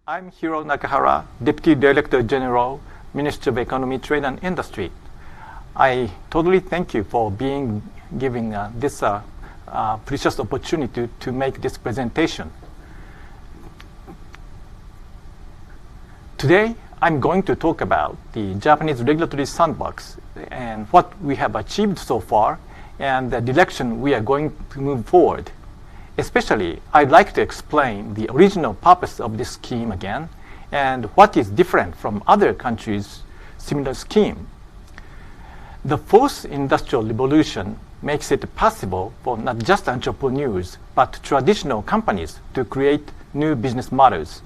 I'm Nakahara, Deputy Director General, Ministry of Economy, Trade and Industry. I totally thank you for giving this precious opportunity to make this presentation. Today, I'm going to talk about the Japanese regulatory sandbox and what we have achieved so far and the direction we are going to move forward. Especially, I'd like to explain the original purpose of this scheme again and what is different from other countries' similar scheme. The fourth industrial revolution makes it possible for not just entrepreneurs but traditional companies to create new business models.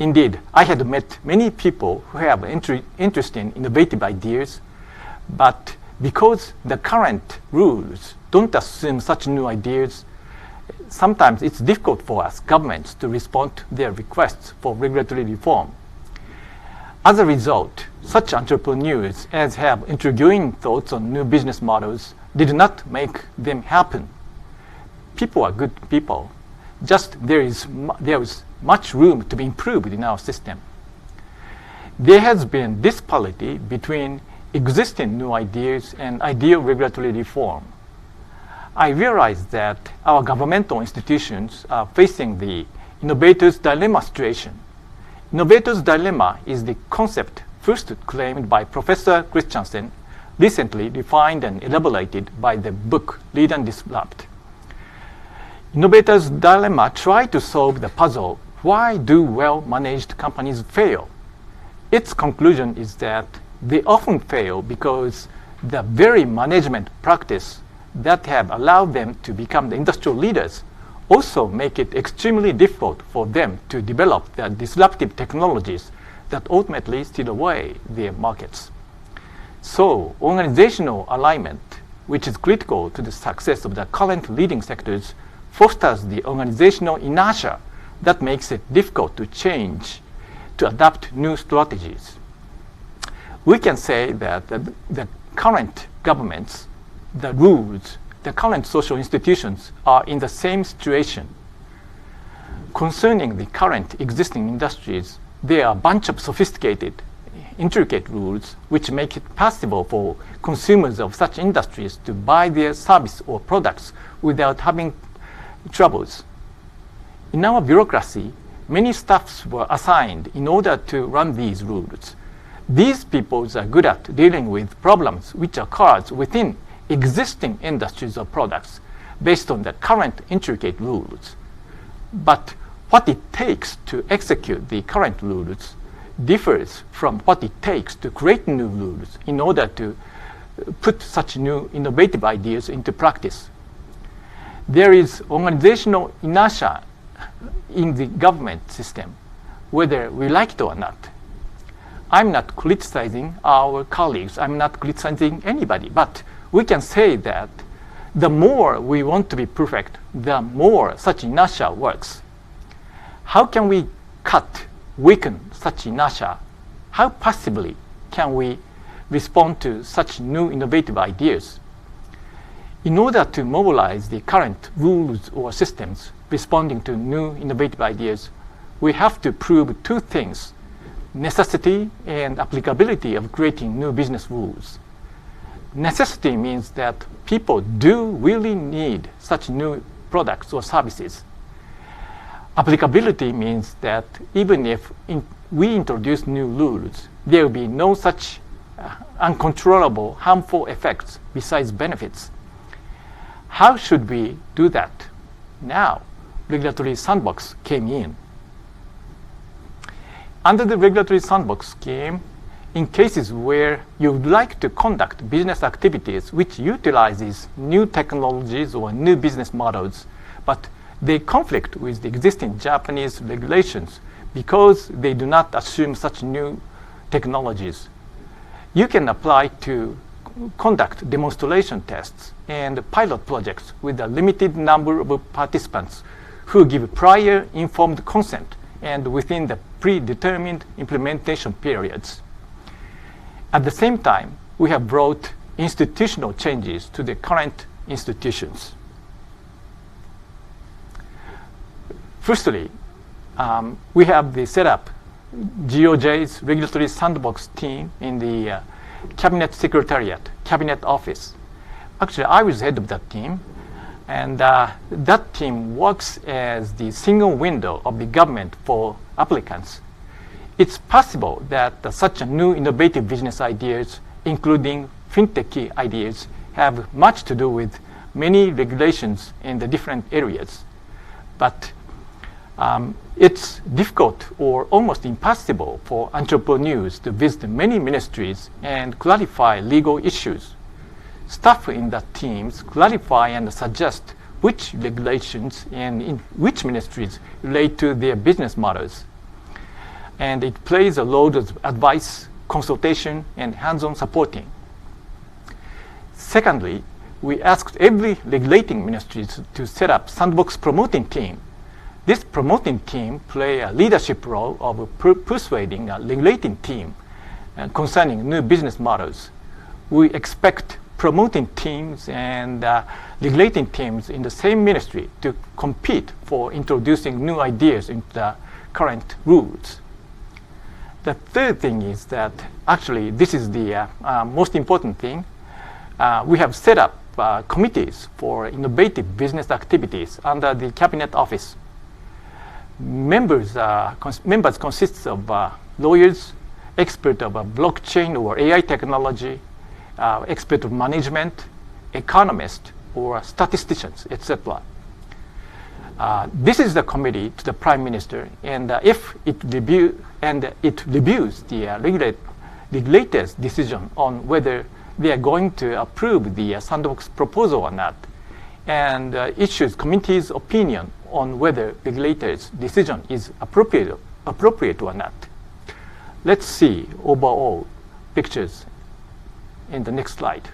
Indeed, I had met many people who have interest in innovative ideas, but because the current rules don't assume such new ideas, sometimes it's difficult for us, governments, to respond to their requests for regulatory reform. As a result, such entrepreneurs as have intriguing thoughts on new business models did not make them happen. People are good people. Just there is much room to be improved in our system. There has been disparity between existing new ideas and ideal regulatory reform. I realize that our governmental institutions are facing the innovator's dilemma situation. Innovator's dilemma is the concept first claimed by Professor Christensen, recently defined and elaborated by the book Lead and Disrupt. Innovator's dilemma tries to solve the puzzle, why do well-managed companies fail? Its conclusion is that they often fail because the very management practice that have allowed them to become the industrial leaders also make it extremely difficult for them to develop the disruptive technologies that ultimately steal away their markets. So, organizational alignment, which is critical to the success of the current leading sectors, fosters the organizational inertia that makes it difficult to change, to adapt new strategies. We can say that the current governments, the rules, the current social institutions are in the same situation. Concerning the current existing industries, there are a bunch of sophisticated, intricate rules which make it possible for consumers of such industries to buy their service or products without having troubles. In our bureaucracy, many staffs were assigned in order to run these rules. These people are good at dealing with problems which occur within existing industries or products based on the current intricate rules. But what it takes to execute the current rules differs from what it takes to create new rules in order to put such new innovative ideas into practice. There is organizational inertia in the government system, whether we like it or not. I'm not criticizing our colleagues, I'm not criticizing anybody, but we can say that the more we want to be perfect, the more such inertia works. How can we weaken such inertia? How possibly can we respond to such new innovative ideas? In order to mobilize the current rules or systems responding to new innovative ideas, we have to prove two things: necessity and applicability of creating new business rules. Necessity means that people do really need such new products or services. Applicability means that even if we introduce new rules, there will be no such uncontrollable harmful effects besides benefits. How should we do that? Now, regulatory sandbox came in. Under the regulatory sandbox scheme, in cases where you would like to conduct business activities which utilizes new technologies or new business models, but they conflict with the existing Japanese regulations because they do not assume such new technologies, you can apply to conduct demonstration tests and pilot projects with a limited number of participants who give prior informed consent and within the predetermined implementation periods. At the same time, we have brought institutional changes to the current institutions. Firstly, we have the setup GOJ's regulatory sandbox team in the Cabinet Secretariat, Cabinet Office. Actually, I was head of that team, and that team works as the single window of the government for applicants. It's possible that such a new innovative business ideas, including FinTech ideas, have much to do with many regulations in the different areas. But it's difficult or almost impossible for entrepreneurs to visit many ministries and clarify legal issues. Staff in that teams clarify and suggest which regulations and in which ministries relate to their business models. And it plays a role of advice, consultation, and hands-on supporting. Secondly, we asked every regulating ministries to set up sandbox promoting team. This promoting team play a leadership role of persuading a regulating team concerning new business models. We expect promoting teams and regulating teams in the same ministry to compete for introducing new ideas into the current rules. The third thing is that actually this is the most important thing. We have set up committees for innovative business activities under the Cabinet Office. Members consist of lawyers, experts of blockchain or AI technology, expert of management, economists, or statisticians, etc. This is the committee to the Prime Minister, and if it reviews the regulator's decision on whether they are going to approve the sandbox proposal or not, and issues committee's opinion on whether regulator's decision is appropriate or not. Let's see overall pictures in the next slide.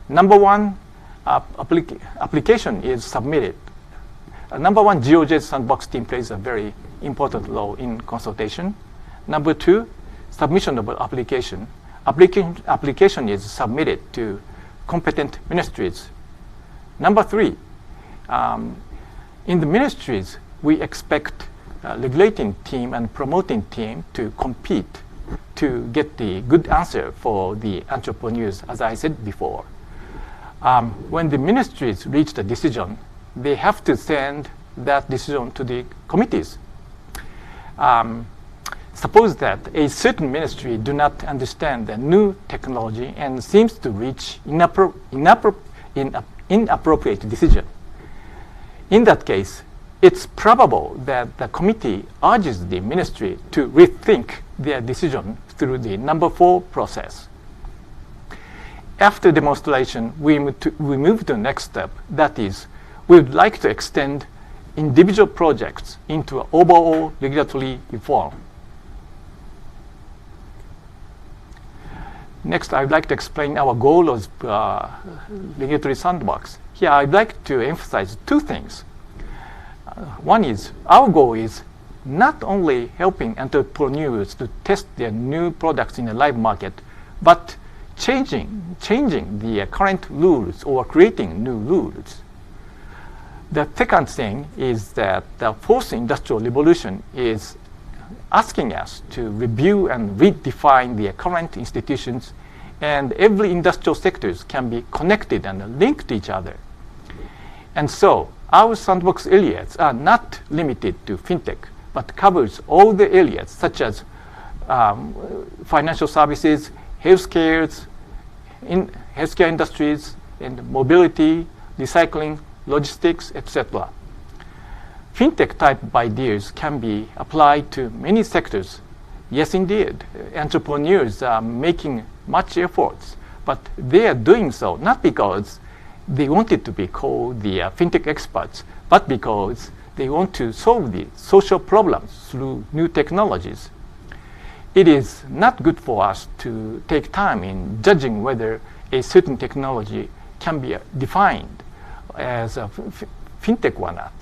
Number one, application is submitted. Number one, GOJ Sandbox team plays a very important role in consultation. Number two, submission of application. Application is submitted to competent ministries. Number three, in the ministries, we expect regulating team and promoting team to compete to get the good answer for the entrepreneurs, as I said before. When the ministries reach the decision, they have to send that decision to the committees. Suppose that a certain ministry do not understand the new technology and seems to reach inappropriate decision. In that case, it's probable that the committee urges the ministry to rethink their decision through the number 4 process. After demonstration, we move to the next step. That is, we would like to extend individual projects into an overall regulatory reform. Next, I'd like to explain our goal of regulatory sandbox. Here, I'd like to emphasize two things. One is, our goal is not only helping entrepreneurs to test their new products in the live market, but changing the current rules or creating new rules. The second thing is that the fourth industrial revolution is asking us to review and redefine the current institutions, and every industrial sectors can be connected and linked to each other. And so our sandbox areas are not limited to FinTech, but covers all the areas such as financial services, healthcare industries, and mobility, recycling, logistics, etc. FinTech type of ideas can be applied to many sectors. Yes, indeed, entrepreneurs are making much efforts, but they are doing so not because they wanted to be called the FinTech experts, but because they want to solve the social problems through new technologies. It is not good for us to take time in judging whether a certain technology can be defined as a FinTech or not.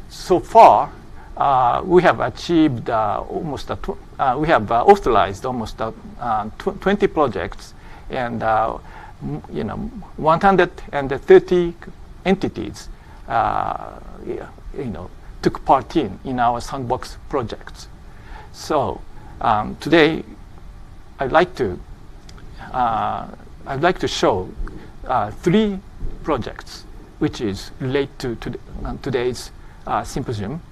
So far, we have achieved we have authorized almost 20 projects, and 130 entities took part in our Sandbox projects. So today I'd like to show 3 projects which is related to today's symposium.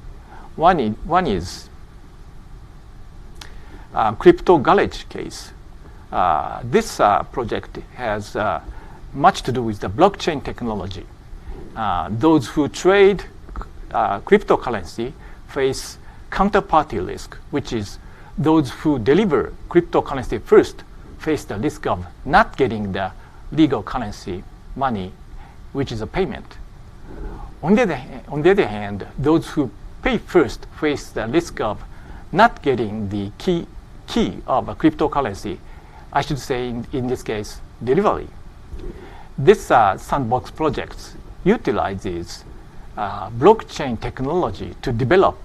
One is crypto garage case. This project has much to do with the blockchain technology. Those who trade cryptocurrency face counterparty risk, which is those who deliver cryptocurrency first face the risk of not getting the legal currency money, which is a payment. On the other hand, those who pay first face the risk of not getting the key of a cryptocurrency, I should say in this case, delivery. This Sandbox project utilizes blockchain technology to develop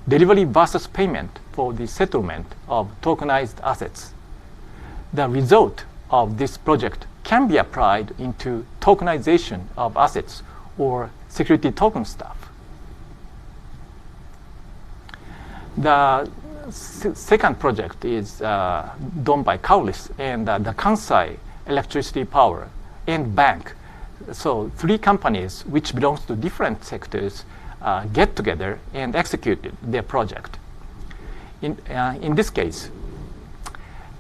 delivery versus payment for the settlement of tokenized assets. The result of this project can be applied into tokenization of assets or security token stuff. The second project is done by Kaulis and the Kansai Electricity Power and Bank. So 3 companies which belongs to different sectors get together and execute their project. In this case,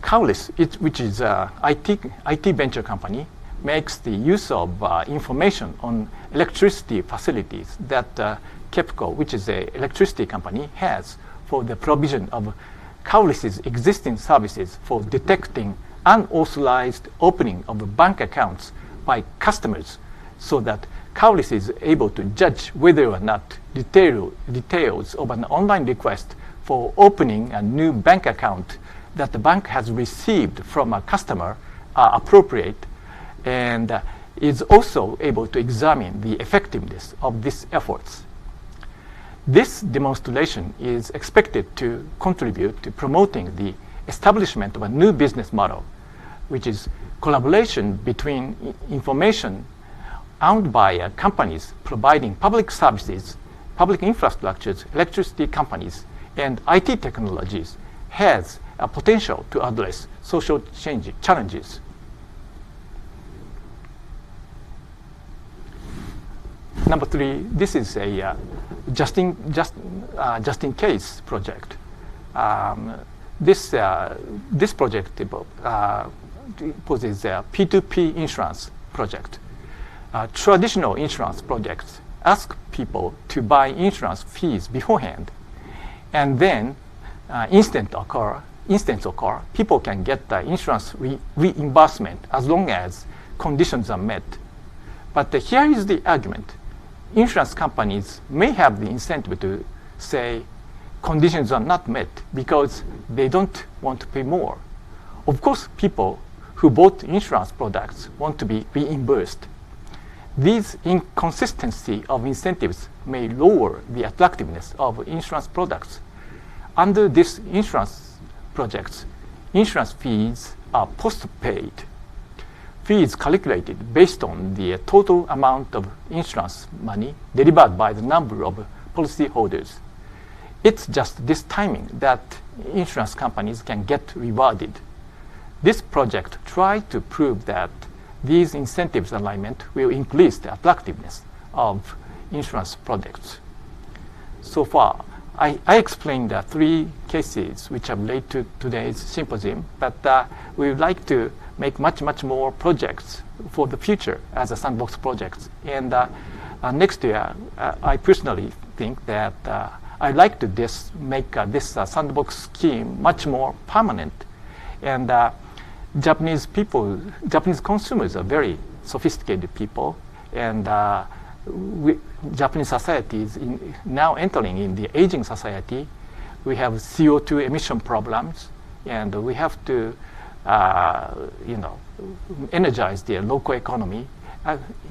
Kaulis, which is an IT venture company, makes the use of information on electricity facilities that KEPCO, which is an electricity company, has for the provision of Kaulis's existing services for detecting unauthorized opening of bank accounts by customers, so that Kaulis is able to judge whether or not details of an online request for opening a new bank account that the bank has received from a customer are appropriate, and is also able to examine the effectiveness of these efforts. This demonstration is expected to contribute to promoting the establishment of a new business model, which is collaboration between information owned by companies providing public services, public infrastructures, electricity companies, and IT technologies has a potential to address social challenges. Number 3, this is a just in case project. This project poses a P2P insurance project. Traditional insurance projects ask people to buy insurance fees beforehand, and then instance occur, people can get the insurance reimbursement as long as conditions are met. But here is the argument. Insurance companies may have the incentive to say conditions are not met because they don't want to pay more. Of course, people who bought insurance products want to be reimbursed. These inconsistency of incentives may lower the attractiveness of insurance products. Under these insurance projects, insurance fees are post-paid. Fees calculated based on the total amount of insurance money delivered by the number of policyholders. It's just this timing that insurance companies can get rewarded. This project tries to prove that these incentives alignment will increase the attractiveness of insurance products. So far, I explained the 3 cases which are related to today's symposium, but we would like to make much more projects for the future as a Sandbox projects. And next year, I personally think that I'd like to make this Sandbox scheme much more permanent. And Japanese consumers are very sophisticated people, and Japanese society is now entering in the aging society. We have CO2 emission problems, and we have to energize the local economy.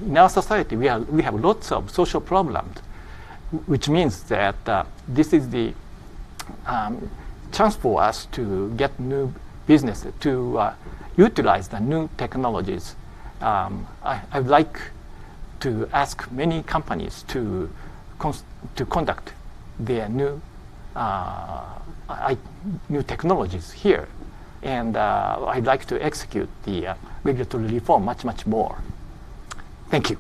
In our society, we have lots of social problems, which means that this is the chance for us to get new business, to utilize the new technologies I'd like to ask many companies to conduct their new new technologies here, and I'd like to execute the regulatory reform much more. Thank you.